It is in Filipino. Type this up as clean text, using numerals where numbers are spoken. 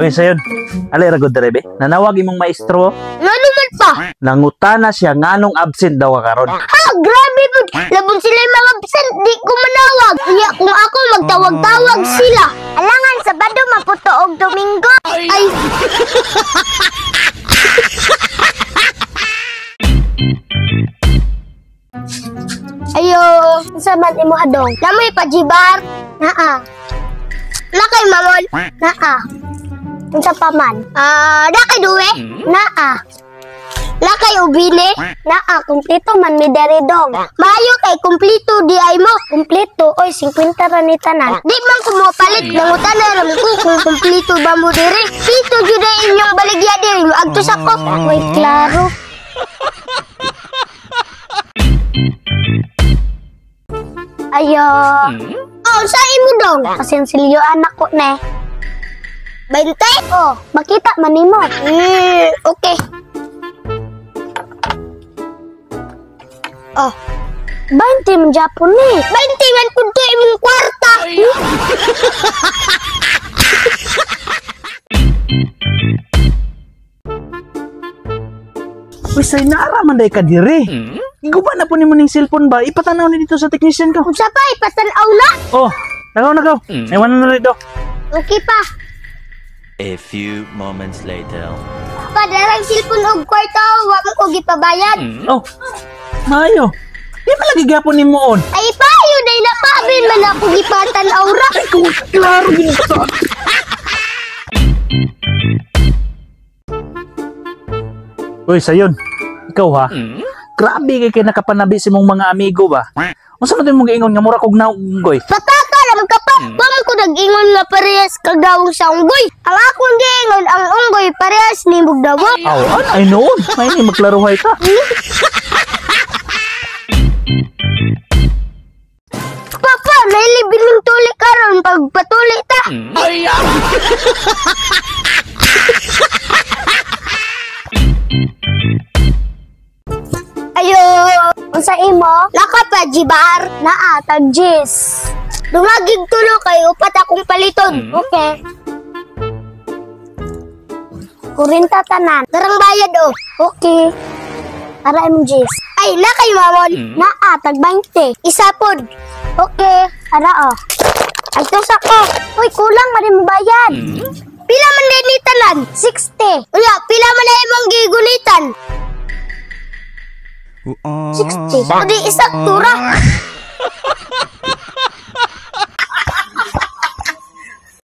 Uy, sayon. Alay ragod derebe. Nanawag imong maestro. Nga naman pa. Nangutana siya nganong absent daw ka karon. Ha, grabe po. Labon sila yung mga absent. Di ko manawag. Kaya kung ako magtawag-tawag sila. Alangan, Sabado, Maputo og Domingo. Ay. Ayo, saman imo hadong. Namoy pajibar. Naa. Nakay mamon. Naa. Unsa pa man? Nakay duwe. Naa. Nakay ubine. Naa, kumpleto man mi dere dong. Maayo kay kumpleto di ay mo. Kumpleto oy 50 ra ni tanan. Di man ko mo palit nangutan na ram ko kung kumpleto ba mo dere. Pito jud inyong baligya dere. Agto sa ko. Oy, klaro. Ayo. Oh, sa imo dong. Pasensilyo anak ko ne. 20? Oh, makita man nimo. Okay. Oh. 20 man Japon ni. 20 man pud to imong kwarta. Uy, say naaraman day ka dire. Iguba na po ni mo ning cellphone ba? Ipatanaw ni dito sa technician ko. Unsa pa ipatanaw na? Oh, nagaw. Ewan na rito. Okay pa. A few moments later. Padarang cellphone og kwarta, wa mo ko gipabayad. Oh, maayo. Di ba lagi gapon ni mo on? Ay payo day napabin man ako gipatanaw ra. Klaro ginsa. Uy, sayon. Ikaw ha? Grabe kay nakapanabi si mong mga amigo ba? Unsa man mong giingon nga mura kog naunggoy? Pataka lang ka pa. Wa mo ko nag-ingon nga parehas kagawong sa unggoy. Ang akong giingon ang unggoy parehas ni mugdawo. Awan, ay noon. May ni magklaruhay ka. Papa, may libining tuli karon pagpatuli ta. Ayo, unsa imo? Nakapajibar naa tagjis. Dungagig tulo kay upat akong paliton. Okay. Kurinta tanan. Darang bayad oh. Okay. Ara imong jis. Ay, na kay mamon. Naa tag 20. Isa pod. Okay. Ara oh. Ay to sa ko. Uy, kulang man mo bayad. Pila man din ni tanan? 60. Uya, pila man na imong gigunitan? 60. Adi isang tura.